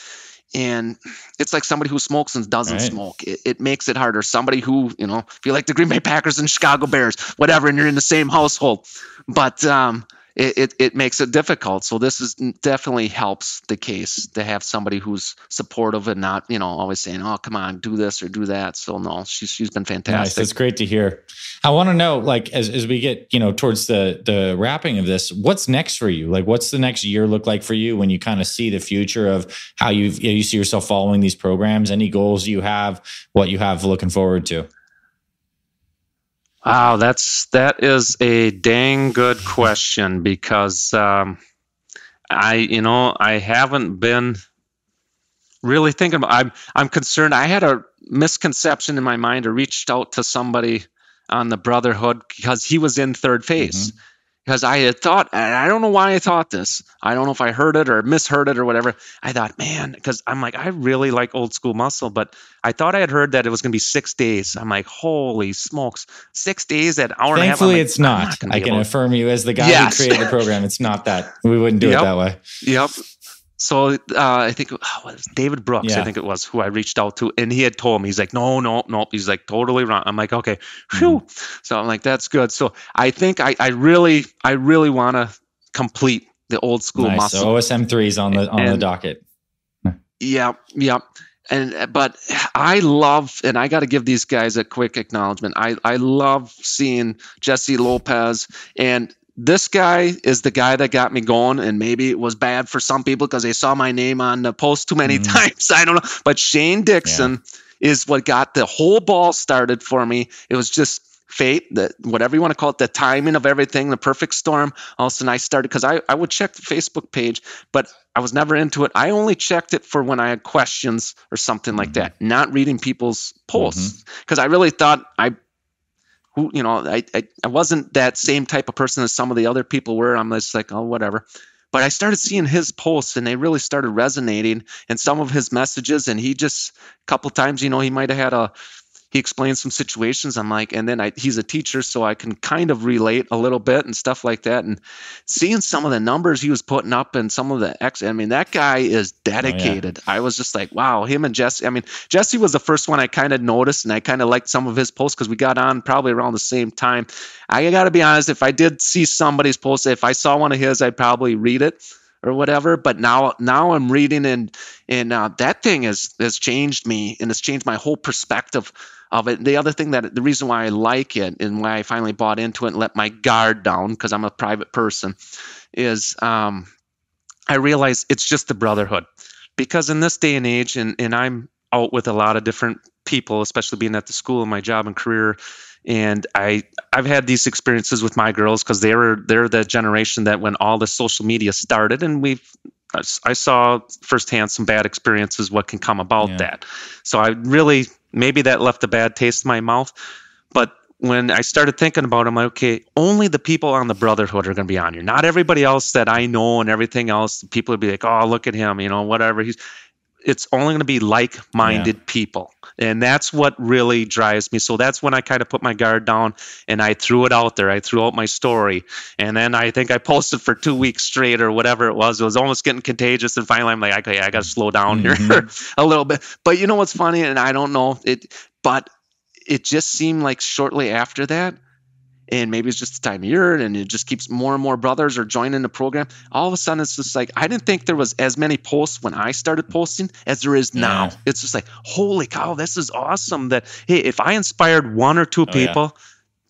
and it's like somebody who smokes and doesn't smoke, it makes it harder. Somebody who, if you like the Green Bay Packers and Chicago Bears, whatever, and you're in the same household, but it makes it difficult. So this definitely helps the case to have somebody who's supportive and not, always saying, "Oh, come on, do this or do that." So no, she's been fantastic. Nice. That's great to hear. I want to know, like, as we get, towards the wrapping of this, what's next for you? Like, what's the next year look like for you when you kind of see the future of how you see yourself following these programs? Any goals you have, what you have looking forward to? Wow, that is a dang good question, because I haven't been really thinking about. I'm concerned. I had a misconception in my mind. I reached out to somebody on the Brotherhood because he was in third phase. Because I had thought, and I don't know why I thought this. I don't know if I heard it or misheard it or whatever. I thought, man, because I'm like, I really like Old School Muscle, but I thought I had heard that it was going to be 6 days. I'm like, holy smokes, 6 days at hour and a half. Thankfully, it's not. I can affirm you as the guy who created the program. It's not that. We wouldn't do it that way. Yep. So I think it was David Brooks, I think it was, who I reached out to, and he had told me, he's like, no. He's like, totally wrong. I'm like, okay, phew. So I'm like, that's good. So I think I really want to complete the Old School Muscle. So OSM3 is on the docket. Yeah. But I love, and I got to give these guys a quick acknowledgement. I love seeing Jesse Lopez, and this guy is the guy that got me going, and maybe it was bad for some people because they saw my name on the post too many times. I don't know. But Shane Dixon is what got the whole ball started for me. It was just fate, whatever you want to call it, the timing of everything, the perfect storm. All of a sudden I started, because I would check the Facebook page, but I was never into it. I only checked it for when I had questions or something like that, not reading people's posts, because I really thought I wasn't that same type of person as some of the other people were. I'm just like, oh, whatever. But I started seeing his posts, and they really started resonating, and some of his messages. And he just, a couple times, he might have had he explained some situations. I'm like, and then he's a teacher, so I can kind of relate a little bit and stuff like that. And seeing some of the numbers he was putting up and some of the that guy is dedicated. Oh, yeah. I was just like, wow, him and Jesse. Jesse was the first one I kind of noticed, and I kind of liked some of his posts because we got on probably around the same time. I got to be honest, if I did see somebody's post, if I saw one of his, I'd probably read it or whatever. But now I'm reading, and that thing has changed me, and it's changed my whole perspective of it. The other thing, the reason why I like it and why I finally bought into it and let my guard down, because I'm a private person, is I realize it's just the Brotherhood. Because in this day and age, and I'm out with a lot of different people, especially being at the school in my job and career, and I've had these experiences with my girls, because they're the generation that when all the social media started, and I saw firsthand some bad experiences, what can come about that. So I really, maybe that left a bad taste in my mouth. But when I started thinking about it, I'm like, okay, only the people on the Brotherhood are going to be on here. Not everybody else that I know and everything else. People would be like, oh, look at him, whatever. It's only going to be like-minded people. And that's what really drives me. So that's when I kind of put my guard down and I threw it out there. I threw out my story. And then I think I posted for 2 weeks straight or whatever it was. It was almost getting contagious. And finally I'm like, okay, I got to slow down here a little bit. But you know what's funny? And I don't know but it just seemed like shortly after that, and maybe it's just the time of year and it just keeps more and more brothers are joining the program. All of a sudden, it's just like, I didn't think there was as many posts when I started posting as there is now. It's just like, holy cow, this is awesome that, hey, if I inspired one or two people,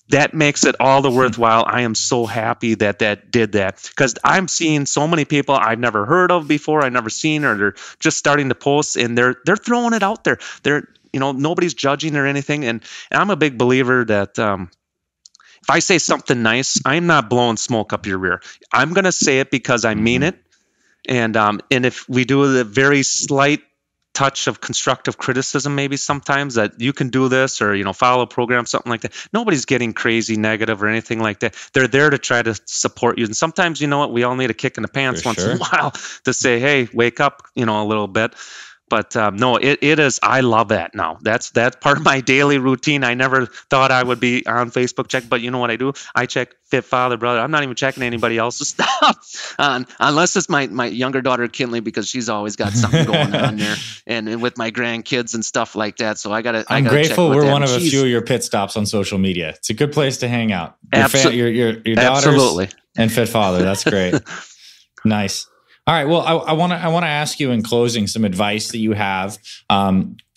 that makes it all the worthwhile. I am so happy that did that, because I'm seeing so many people I've never heard of before, I've never seen, or they're just starting to post and they're throwing it out there. They're, nobody's judging or anything. And I'm a big believer that, if I say something nice, I'm not blowing smoke up your rear. I'm going to say it because I mean it. And if we do the very slight touch of constructive criticism, maybe sometimes that you can do this or, follow a program, something like that. Nobody's getting crazy negative or anything like that. They're there to try to support you. And sometimes, we all need a kick in the pants once in a while to say, hey, wake up, a little bit. But no, it is. I love that now. That's part of my daily routine. I never thought I would be on Facebook check, but you know what I do? I check Fit Father Brother. I'm not even checking anybody else's stuff, unless it's my younger daughter Kinley, because she's always got something going on there, and with my grandkids and stuff like that. So I gotta. I'm grateful we're one of a few of your pit stops on social media. It's a good place to hang out. Your daughters absolutely. And Fit Father. That's great. Nice. All right. Well, I want to ask you in closing some advice that you have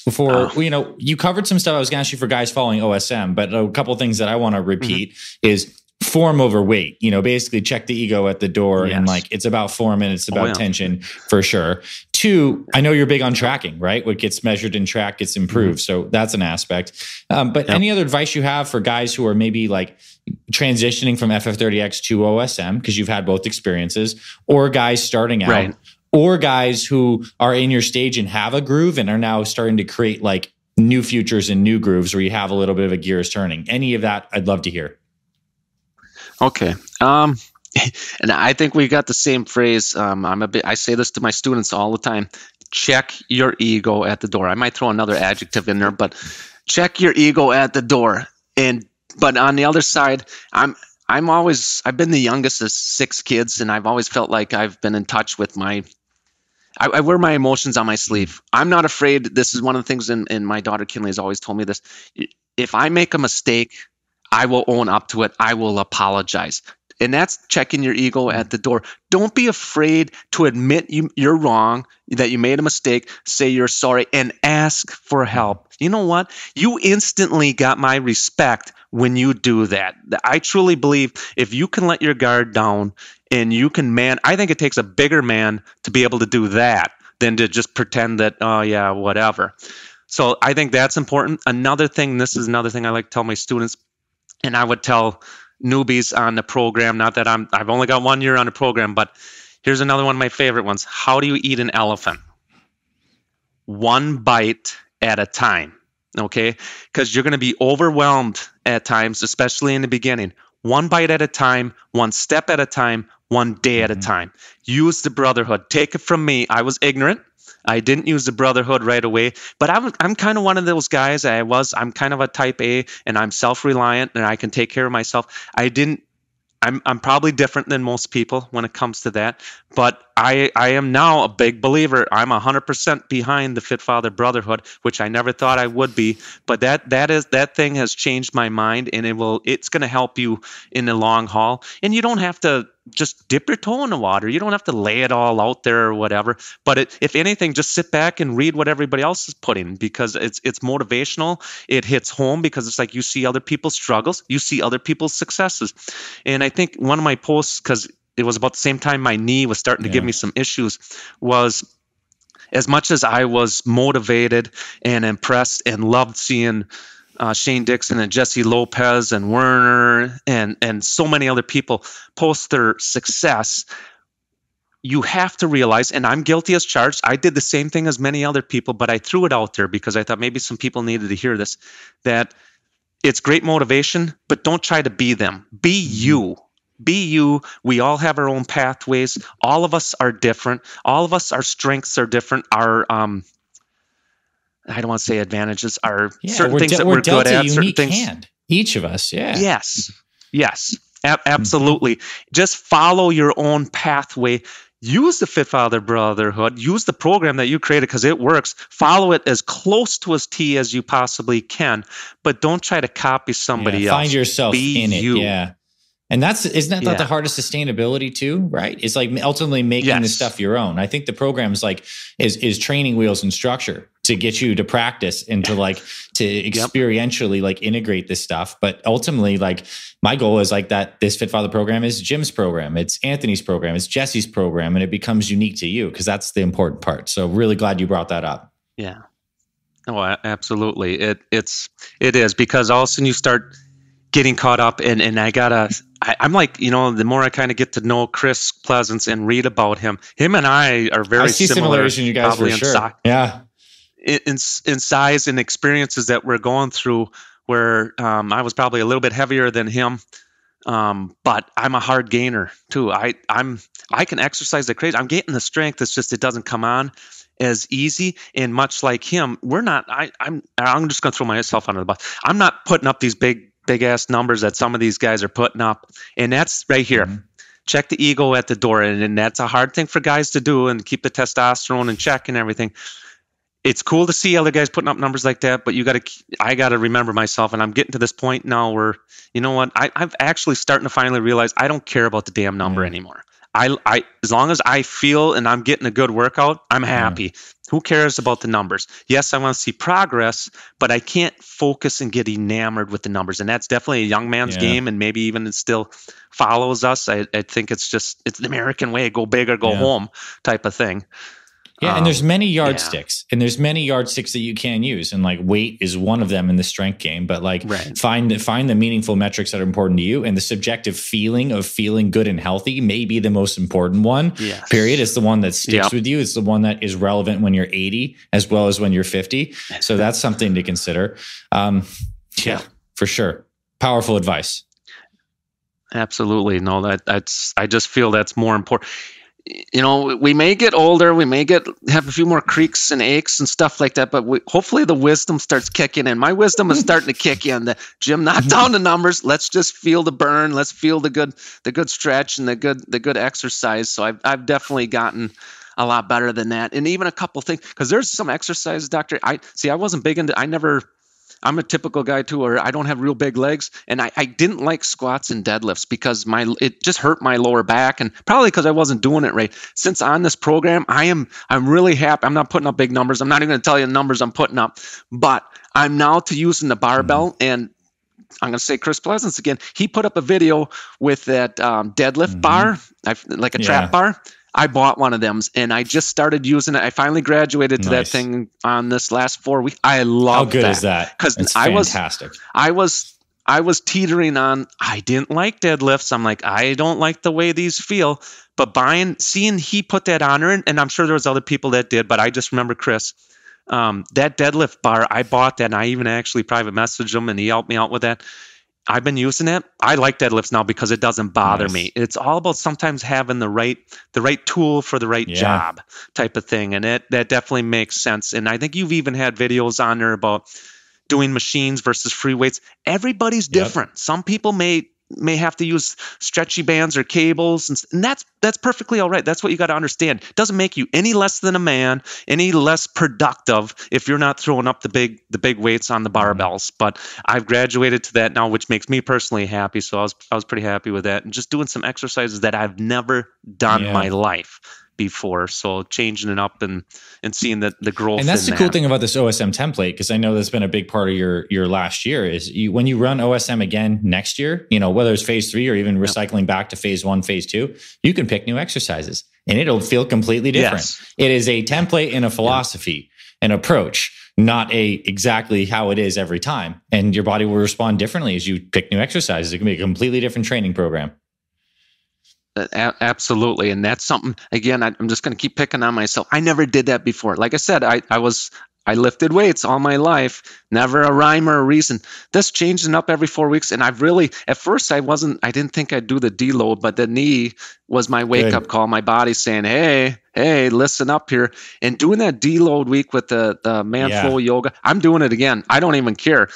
before, you covered some stuff I was going to ask you for guys following OSM, but a couple of things that I want to repeat is form over weight, basically check the ego at the door and it's about form and it's about tension for sure. 2, I know you're big on tracking, right? What gets measured and tracked gets improved. So that's an aspect. But any other advice you have for guys who are maybe like transitioning from FF30X to OSM, because you've had both experiences, or guys starting out, or guys who are in your stage and have a groove and are now starting to create like new futures and new grooves where you have a little bit of a gears turning? Any of that, I'd love to hear. Okay. And I think we got the same phrase. I say this to my students all the time. Check your ego at the door. I might throw another adjective in there, but check your ego at the door. But on the other side, I've been the youngest of 6 kids, and I've always felt like I've been in touch with I wear my emotions on my sleeve. I'm not afraid. This is one of the things, and my daughter Kinley has always told me this. If I make a mistake, I will own up to it. I will apologize. And that's checking your ego at the door. Don't be afraid to admit you're wrong, that you made a mistake, say you're sorry, and ask for help. You know what? You instantly got my respect when you do that. I truly believe if you can let your guard down and you can I think it takes a bigger man to be able to do that than to just pretend that, oh yeah, whatever. So I think that's important. This is another thing I like to tell my students, and I would tell newbies on the program, not that I've only got 1 year on the program, but here's another one of my favorite ones. How do you eat an elephant? 1 bite at a time, okay? Because you're going to be overwhelmed at times, especially in the beginning. 1 bite at a time, 1 step at a time, 1 day at a time. Use the Brotherhood. Take it from me. I was ignorant. I didn't use the Brotherhood right away, but I'm kind of one of those guys. I'm kind of a type A, and I'm self-reliant, and I can take care of myself. I'm probably different than most people when it comes to that, but I am now a big believer. I'm 100% behind the Fit Father Brotherhood, which I never thought I would be. But that thing has changed my mind, and it's going to help you in the long haul. And you don't have to just dip your toe in the water. You don't have to lay it all out there or whatever. But if anything, just sit back and read what everybody else is putting, because it's motivational. It hits home because it's like you see other people's struggles, you see other people's successes. And I think one of my posts, because it was about the same time my knee was starting to give me some issues, was as much as I was motivated and impressed and loved seeing Shane Dixon and Jesse Lopez and Werner and so many other people post their success, you have to realize, and I'm guilty as charged, I did the same thing as many other people, but I threw it out there because I thought maybe some people needed to hear this, that it's great motivation, but don't try to be them. Be you. Be you. We all have our own pathways. All of us are different. All of us, our strengths are different. Our I don't want to say advantages, are certain things that we're good at, certain things. Hand. Each of us, yeah. Yes, absolutely. Just follow your own pathway. Use the Fit Father Brotherhood. Use the program that you created because it works. Follow it as close to a T as you possibly can, but don't try to copy somebody else. Find yourself Be in you. it. Yeah. And isn't that the hardest sustainability too, right? It's like ultimately making the stuff your own. I think the program is training wheels and structure to get you to practice and to experientially integrate this stuff. But ultimately, my goal is that this Fit Father program is Jim's program. It's Anthony's program. It's Jesse's program. And it becomes unique to you because that's the important part. So really glad you brought that up. Yeah. Oh, absolutely. It is because all of a sudden you start getting caught up and I'm like, the more I kind of get to know Chris Pleasance and read about him and I are very similar. In you guys for sure. Yeah. In size and experiences that we're going through where I was probably a little bit heavier than him. But I'm a hard gainer too. I can exercise like crazy. I'm getting the strength. It's just, it doesn't come on as easy. And much like him, I'm just going to throw myself under the bus. I'm not putting up these big ass numbers that some of these guys are putting up. And that's right here. Mm-hmm. Check the ego at the door. And that's a hard thing for guys to do and keep the testosterone in check and everything. It's cool to see other guys putting up numbers like that, but I got to remember myself. And I'm getting to this point now where, you know what, I'm actually starting to finally realize I don't care about the damn number anymore. I as long as I feel and I'm getting a good workout, I'm happy. Who cares about the numbers? Yes, I want to see progress, but I can't focus and get enamored with the numbers. And that's definitely a young man's game, and maybe even it still follows us. I think it's the American way, go big or go home type of thing. Yeah, and there's many yardsticks, and there's many yardsticks that you can use, and weight is one of them in the strength game. But find the meaningful metrics that are important to you, and the subjective feeling of feeling good and healthy may be the most important one. Yes. Period. It's the one that sticks with you. It's the one that is relevant when you're 80 as well as when you're 50. So that's something to consider. For sure. Powerful advice. Absolutely. No, I just feel that's more important. We may get older, we may have a few more creaks and aches and stuff like that, but hopefully the wisdom starts kicking in. My wisdom is starting to kick in. Jim, not down the numbers. Let's just feel the burn. Let's feel the good stretch and the good exercise. So I've definitely gotten a lot better than that. And even a couple things, because there's some exercises, doctor. I wasn't big into. I'm a typical guy too, or I don't have real big legs, and I didn't like squats and deadlifts because it just hurt my lower back, and probably because I wasn't doing it right. Since on this program, I'm really happy. I'm not putting up big numbers. I'm not even going to tell you the numbers I'm putting up, but I'm now to using the barbell, and I'm going to say Chris Pleasance again. He put up a video with that deadlift bar, like a trap bar. I bought one of them and I just started using it. I finally graduated to that thing on this last 4 weeks. I love that. How good is that? Because fantastic. I was teetering on, I didn't like deadlifts. I'm like, I don't like the way these feel. But seeing he put that on her, and I'm sure there was other people that did, but I just remember Chris, that deadlift bar, I bought that and I even actually private messaged him and he helped me out with that. I've been using it. I like deadlifts now because it doesn't bother me. It's all about sometimes having the right tool for the right job type of thing. And that definitely makes sense. And I think you've even had videos on there about doing machines versus free weights. Everybody's different. Some people may have to use stretchy bands or cables, and that's perfectly all right. That's what you got to understand. It doesn't make you any less than a man, any less productive if you're not throwing up the big weights on the barbells. But I've graduated to that now, which makes me personally happy. So I was pretty happy with that, and just doing some exercises that I've never done in my life before. So changing it up and seeing the growth. And that's the cool thing about this OSM template, because I know that's been a big part of your last year, is when you run OSM again next year, whether it's phase 3 or even recycling back to phase 1, phase 2, you can pick new exercises and it'll feel completely different. Yes. It is a template and a philosophy, an approach, not exactly how it is every time. And your body will respond differently as you pick new exercises. It can be a completely different training program. Absolutely. And that's something, again, I'm just going to keep picking on myself. I never did that before. Like I said, I was I lifted weights all my life, never a rhyme or a reason. This changing up every 4 weeks. And I've really, at first I didn't think I'd do the deload, but the knee was my wake up call, my body saying, hey, listen up here. And doing that deload week with the man flow yoga, I'm doing it again. I don't even care.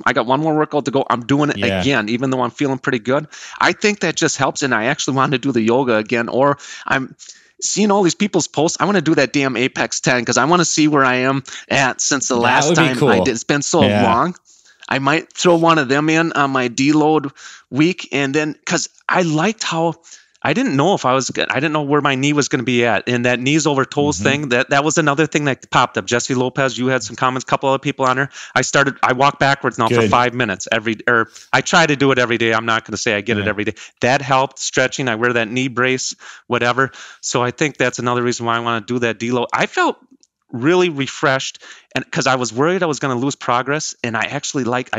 I got one more workout to go. I'm doing it again, even though I'm feeling pretty good. I think that just helps. And I actually want to do the yoga again, or I'm seeing all these people's posts. I want to do that damn Apex 10 because I want to see where I am at since the last time I did. It's been so long. I might throw one of them in on my deload week, and then because I liked how I didn't know I didn't know where my knee was going to be at, and that knees over toes thing. That was another thing that popped up. Jesse Lopez, you had some comments. A couple other people on there. I walk backwards now for 5 minutes I try to do it every day. I'm not going to say I get it every day. That helped. Stretching. I wear that knee brace, whatever. So I think that's another reason why I want to do that deload. I felt really refreshed, and because I was worried I was going to lose progress, and I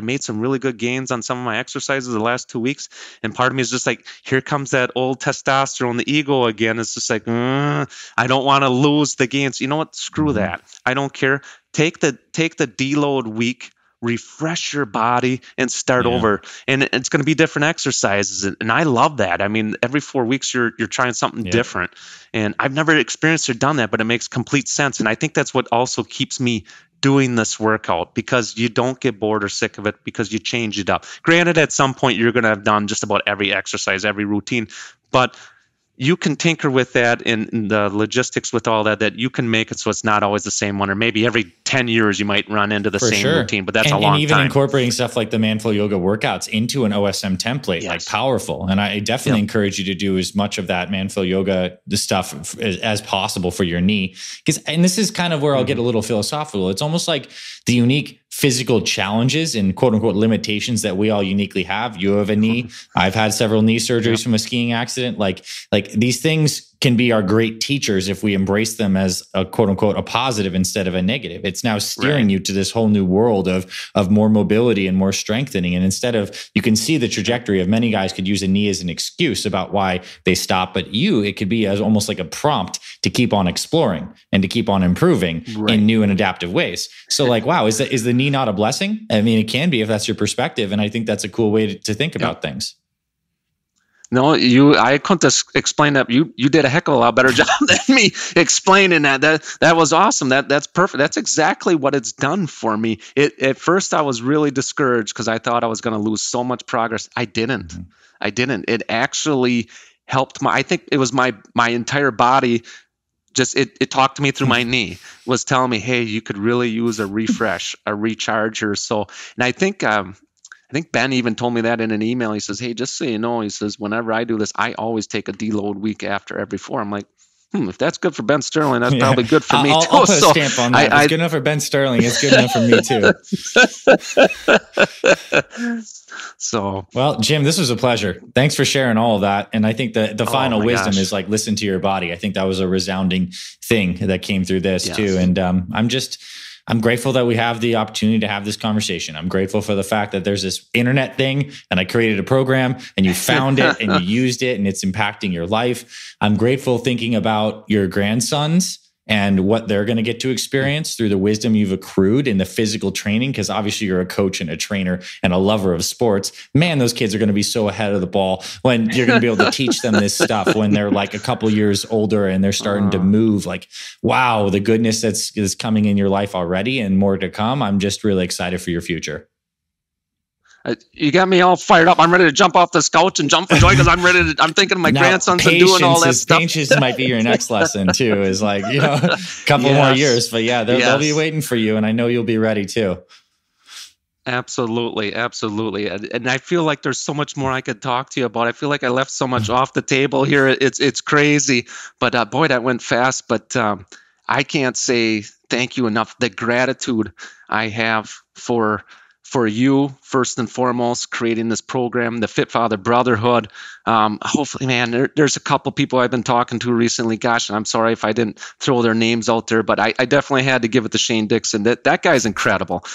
made some really good gains on some of my exercises the last 2 weeks, and part of me is just like, here comes that old testosterone, the ego again. It's just like, I don't want to lose the gains. You know what? Screw that. I don't care. Take the deload week, refresh your body, and start over. And it's going to be different exercises, and I love that. I mean, every 4 weeks you're trying something different, and I've never experienced or done that, but it makes complete sense. And I think that's what also keeps me doing this workout, because you don't get bored or sick of it, because you change it up. Granted, at some point you're going to have done just about every exercise, every routine, but you can tinker with that in the logistics with all that you can make it so it's not always the same one, or maybe every 10 years you might run into the same routine, but that's a long time. And even incorporating stuff like the Manflow Yoga workouts into an OSM template, like powerful. And I definitely encourage you to do as much of that Manflow Yoga stuff as possible for your knee. And this is kind of where I'll get a little philosophical. It's almost like the unique physical challenges and quote unquote limitations that we all uniquely have. You have a knee. I've had several knee surgeries from a skiing accident. Like these things can be our great teachers if we embrace them as a quote unquote a positive instead of a negative. It's now steering you to this whole new world of more mobility and more strengthening. And instead of, you can see the trajectory of many guys could use a knee as an excuse about why they stop, but it could be as almost like a prompt to keep on exploring and to keep on improving in new and adaptive ways. So like, wow, is the knee not a blessing? I mean, it can be if that's your perspective. And I think that's a cool way to think about things. No, I couldn't explain that. You did a heck of a lot better job than me explaining that. That was awesome. That's perfect. That's exactly what it's done for me. At first I was really discouraged because I thought I was going to lose so much progress. I didn't. It actually helped I think it was my entire body. Just it talked to me through my knee, was telling me, hey, you could really use a refresh, a recharger. So, and I think Ben even told me that in an email. He says, hey, just so you know, he says, whenever I do this, I always take a deload week after every 4. I'm like, if that's good for Ben Sterling, that's probably good for me too. I'll put a stamp on that. If it's good enough for Ben Sterling, it's good enough for me too. So, well, Jim, this was a pleasure. Thanks for sharing all of that. And I think the final wisdom is like, listen to your body. I think that was a resounding thing that came through this too. And I'm grateful that we have the opportunity to have this conversation. I'm grateful for the fact that there's this internet thing and I created a program and you found it and you used it and it's impacting your life. I'm grateful thinking about your grandsons and what they're going to get to experience through the wisdom you've accrued in the physical training, because obviously you're a coach and a trainer and a lover of sports. Man, those kids are going to be so ahead of the ball when you're going to be able to teach them this stuff when they're like a couple years older and they're starting to move. Like, wow, the goodness that's coming in your life already and more to come. I'm just really excited for your future. You got me all fired up. I'm ready to jump off this couch and jump for joy because I'm thinking of my grandsons and doing all that stuff. Patience might be your next lesson too, is like, a couple more years, but they'll be waiting for you. And I know you'll be ready too. Absolutely. Absolutely. And I feel like there's so much more I could talk to you about. I feel like I left so much off the table here. It's crazy, but boy, that went fast. But I can't say thank you enough. The gratitude I have for for you, first and foremost, creating this program, the Fit Father Brotherhood. Hopefully, man, there's a couple people I've been talking to recently. Gosh, and I'm sorry if I didn't throw their names out there, but I definitely had to give it to Shane Dixon. That guy's incredible.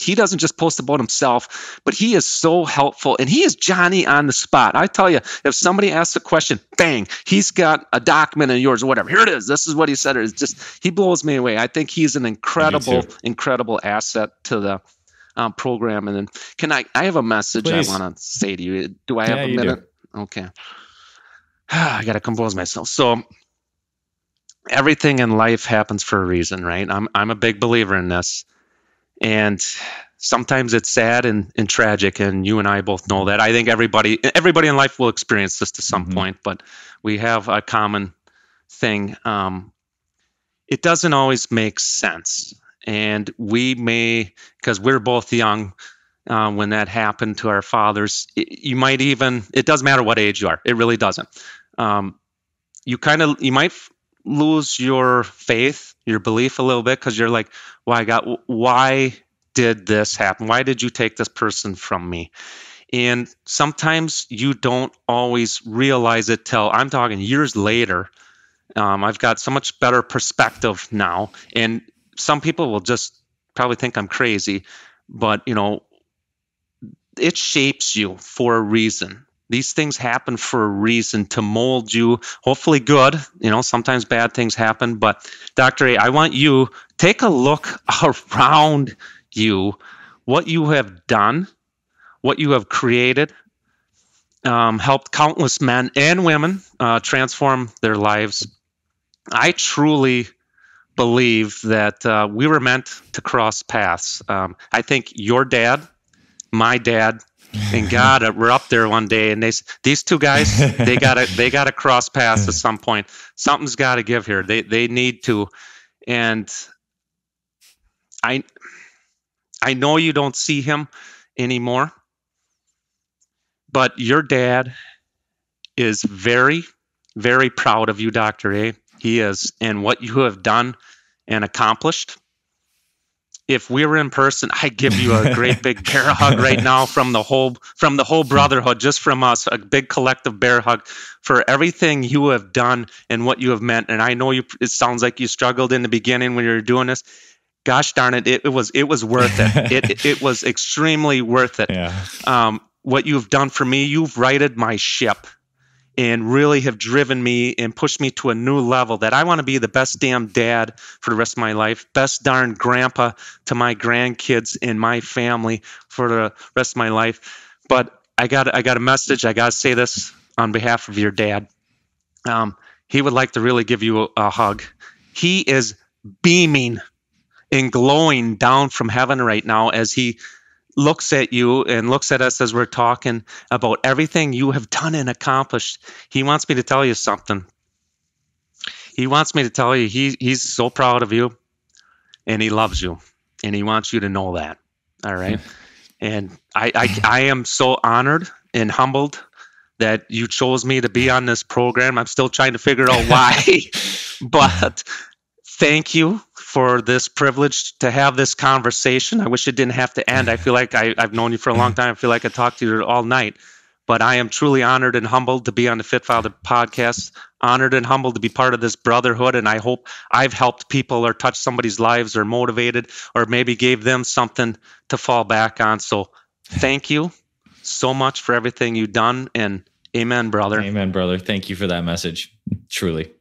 He doesn't just post about himself, but he is so helpful, and he is Johnny on the spot. I tell you, if somebody asks a question, bang, he's got a document of yours or whatever. Here it is. This is what he said. It's just, he blows me away. I think he's an incredible asset to the program. And then I have a message Please. I want to say to you. Do I have a minute? Okay. I got to compose myself. So everything in life happens for a reason, right? I'm a big believer in this. And sometimes it's sad and tragic, and you and I both know that. I think everybody in life will experience this to some point, but we have a common thing. It doesn't always make sense. And we may, because we're both young when that happened to our fathers, it doesn't matter what age you are. It really doesn't. You might lose your faith, your belief a little bit, because you're like, why did this happen? Why did you take this person from me? And sometimes you don't always realize it till, I'm talking years later. I've got so much better perspective now. And some people will just probably think I'm crazy, but it shapes you for a reason. These things happen for a reason, to mold you, hopefully good. Sometimes bad things happen, but Dr. A, I want you take a look around you, what you have done, what you have created, helped countless men and women transform their lives. I truly believe that we were meant to cross paths. I think your dad, my dad, and God were up there one day, and these two guys, they gotta cross paths at some point. Something's got to give here. They need to, and I know you don't see him anymore, but your dad is very, very proud of you, Dr. A. He is, and what you have done and accomplished. If we were in person, I'd give you a great big bear hug right now from the whole Brotherhood, just from us, a big collective bear hug for everything you have done and what you have meant. And I know it sounds like you struggled in the beginning when you were doing this. Gosh darn it, it was worth it. It was extremely worth it. Yeah. What you've done for me, you've righted my ship and really have driven me and pushed me to a new level that I want to be the best damn dad for the rest of my life, best darn grandpa to my grandkids and my family for the rest of my life. But I got a message. I got to say this on behalf of your dad. He would like to really give you a hug. He is beaming and glowing down from heaven right now as he looks at you and looks at us as we're talking about everything you have done and accomplished. He wants me to tell you something. He wants me to tell you he's so proud of you, and he loves you, and he wants you to know that. All right. And I am so honored and humbled that you chose me to be on this program. I'm still trying to figure out why, but thank you for this privilege to have this conversation. I wish it didn't have to end. I feel like I've known you for a long time. I feel like I talked to you all night. But I am truly honored and humbled to be on the Fit Father podcast, honored and humbled to be part of this brotherhood. And I hope I've helped people or touched somebody's lives or motivated or maybe gave them something to fall back on. So thank you so much for everything you've done. And amen, brother. Amen, brother. Thank you for that message. Truly.